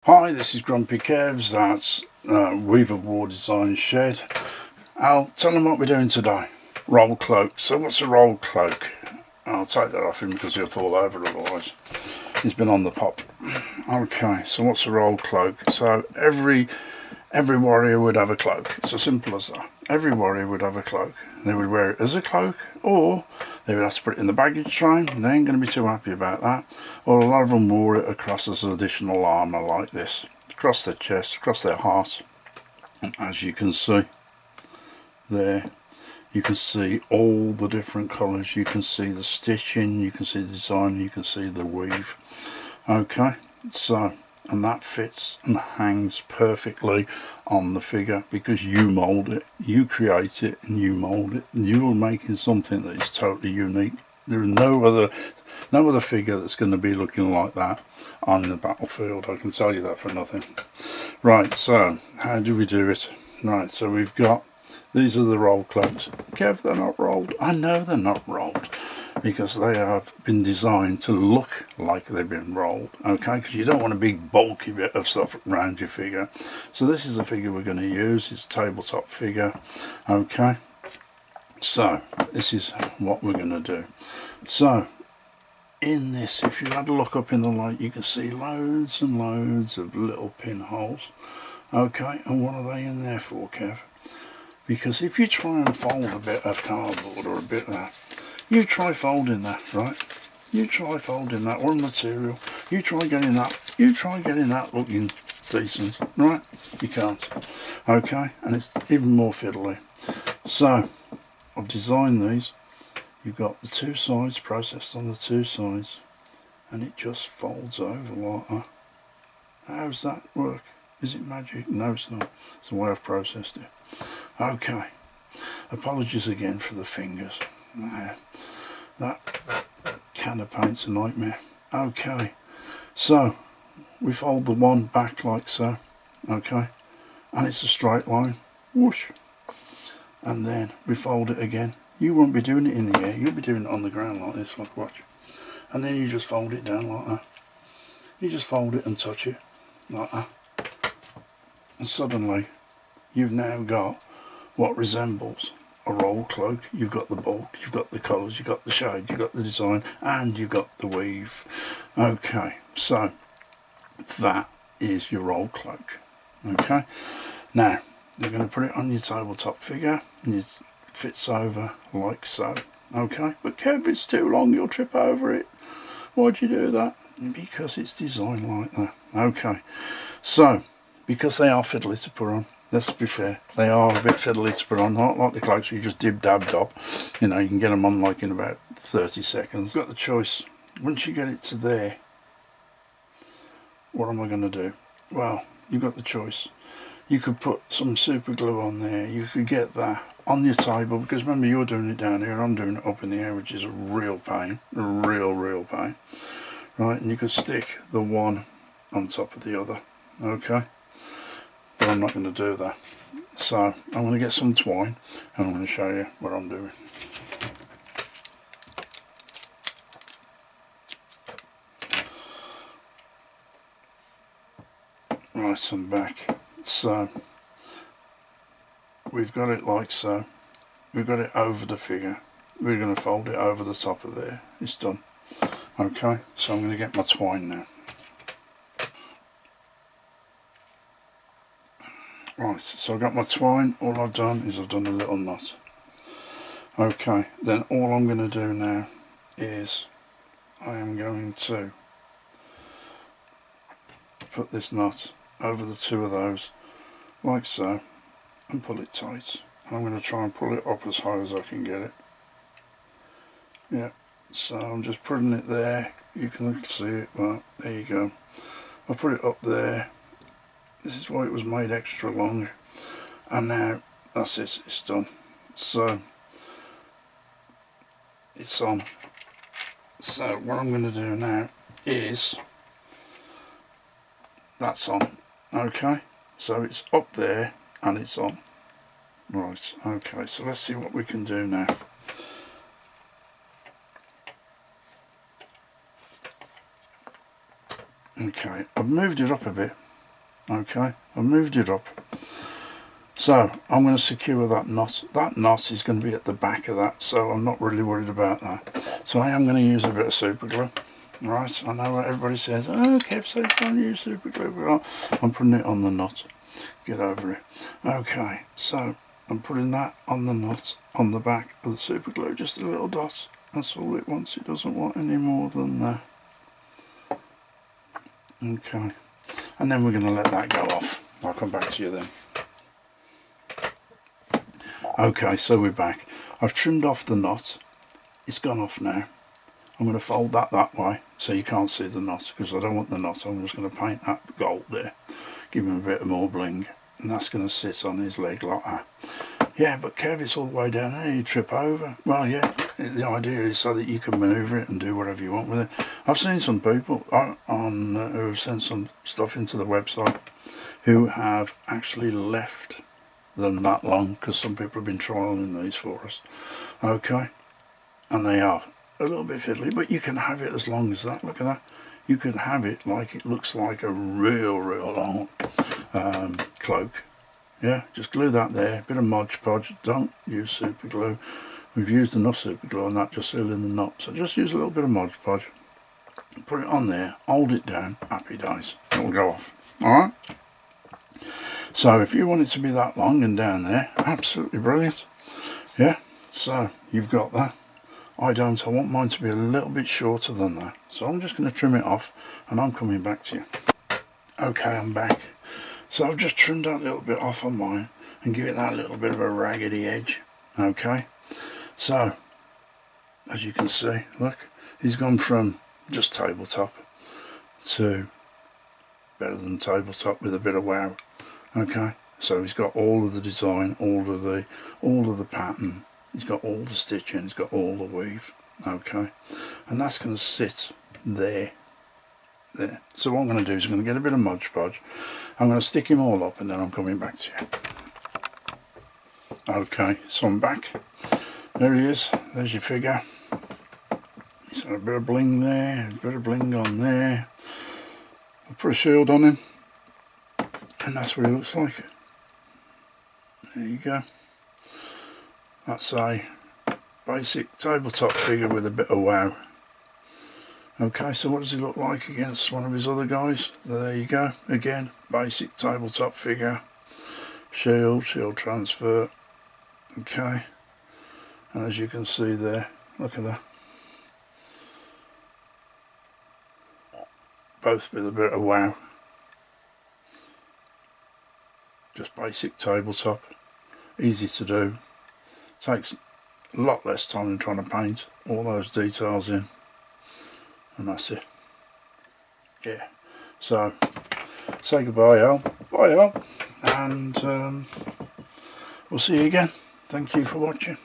Hi, this is Grumpy Kevs, that's Weaver War Design Shed. I'll tell them what we're doing today. Roll cloak. So what's a roll cloak? I'll take that off him because he'll fall over otherwise. He's been on the pop. Okay, so what's a roll cloak? So every warrior would have a cloak. It's as simple as that. Every warrior would have a cloak. They would wear it as a cloak, or they would have to put it in the baggage train. They ain't going to be too happy about that. Or a lot of them wore it across as additional armour like this. Across their chest, across their heart. And as you can see there, you can see all the different colours. You can see the stitching, you can see the design, you can see the weave. Okay, so, and that fits and hangs perfectly on the figure because you mould it, you create it and you mould it, and you are making something that is totally unique. There is no other figure that's going to be looking like that on the battlefield, I can tell you that for nothing. Right, so how do we do it? Right, so we've got, these are the roll cloaks. Kev, they're not rolled. I know they're not rolled because they have been designed to look like they've been rolled, okay, because you don't want a big bulky bit of stuff around your figure. So this is the figure we're going to use. It's a tabletop figure. Okay, so this is what we're going to do. So in this, if you had a look up in the light, you can see loads and loads of little pinholes. Okay, and what are they in there for, Kev? Because if you try and fold a bit of cardboard or a bit of that, you try folding that, right? You try folding that one material. You try getting that looking decent, right? You can't. Okay, and it's even more fiddly. So I've designed these. You've got the two sides processed on the two sides, and it just folds over like that. How does that work? Is it magic? No, it's not. It's the way I've processed it. Okay, apologies again for the fingers. That can of paint's a nightmare. Okay, so we fold the one back like so, okay, and it's a straight line, whoosh, and then we fold it again. You won't be doing it in the air, you'll be doing it on the ground like this, like watch, and then you just fold it down like that. You just fold it and touch it like that, and suddenly you've now got what resembles a roll cloak. You've got the bulk, you've got the colours, you've got the shade, you've got the design, and you've got the weave. Okay, so that is your roll cloak. Okay, now you're going to put it on your tabletop figure and it fits over like so. Okay, but Kev, it's too long, you'll trip over it. Why'd you do that? Because it's designed like that. Okay, so because they are fiddly to put on, let's be fair, they are a bit fiddly to put on, not like the cloaks where you just dib-dab-dob. You know, you can get them on like in about 30 seconds. You've got the choice. Once you get it to there, what am I going to do? Well, you've got the choice. You could put some super glue on there. You could get that on your table, because remember, you're doing it down here, I'm doing it up in the air, which is a real pain. A real pain. Right, and you could stick the one on top of the other. Okay? But I'm not going to do that. So I'm going to get some twine and I'm going to show you what I'm doing. Right, I'm back. So we've got it like so. We've got it over the figure. We're going to fold it over the top of there. It's done. Okay, so I'm going to get my twine now. Right, so I've got my twine. All I've done is I've done a little knot. Okay, then all I'm going to do now is I am going to put this knot over the two of those like so and pull it tight. And I'm going to try and pull it up as high as I can get it. Yeah, so I'm just putting it there. You can see it, but there you go. I put it up there. This is why it was made extra long, and now that's it, it's done. So it's on. So what I'm going to do now is that's on. Okay, so it's up there and it's on. Right, okay, so let's see what we can do now. Okay, I've moved it up a bit Okay, I've moved it up. So I'm going to secure that knot. That knot is going to be at the back of that, so I'm not really worried about that. So I am going to use a bit of super glue. Right, I know what everybody says, oh Kev says don't use super glue, but I'm putting it on the knot. Get over it. Okay, so I'm putting that on the knot on the back of the super glue, just a little dot. That's all it wants, it doesn't want any more than that. Okay, and then we're going to let that go off. I'll come back to you then. Okay, so we're back. I've trimmed off the knot. It's gone off now. I'm going to fold that way so you can't see the knot, because I don't want the knot. I'm just going to paint that gold there, give him a bit more bling, and that's going to sit on his leg like that. Yeah, but Kev, it's all the way down there, you trip over. Well, yeah, the idea is so that you can manoeuvre it and do whatever you want with it. I've seen some people who have sent some stuff into the website who have actually left them that long, because some people have been trialing these for us. Okay, and they are a little bit fiddly, but you can have it as long as that. Look at that. You can have it like it looks like a real long cloak. Yeah, just glue that there, bit of Mod Podge, don't use super glue. We've used enough super glue on that, just seal in the knot, so just use a little bit of Mod Podge, put it on there, hold it down, happy days, it'll go off. Alright, so if you want it to be that long and down there, absolutely brilliant. Yeah, so you've got that. I don't, I want mine to be a little bit shorter than that, so I'm just going to trim it off and I'm coming back to you. Okay, I'm back. So I've just trimmed that little bit off on mine and give it that little bit of a raggedy edge. Okay, so as you can see, look, he's gone from just tabletop to better than tabletop with a bit of wow. Okay, so he's got all of the design, all of the pattern, he's got all the stitching, he's got all the weave. Okay, and that's going to sit there. So what I'm going to do is I'm going to get a bit of Mod Podge, I'm going to stick him all up, and then I'm coming back to you. Okay, so I'm back. There he is, there's your figure. He's got a bit of bling there, a bit of bling on there. I put a shield on him, and that's what he looks like. There you go. That's a basic tabletop figure with a bit of wow. Okay, so what does he look like against one of his other guys? There you go, again, basic tabletop figure, shield transfer. Okay, and as you can see there, look at that, both with a bit of wow. Just basic tabletop, easy to do, takes a lot less time than trying to paint all those details in. And that's it. Yeah, so say goodbye, Al. Bye, Al, and we'll see you again. Thank you for watching.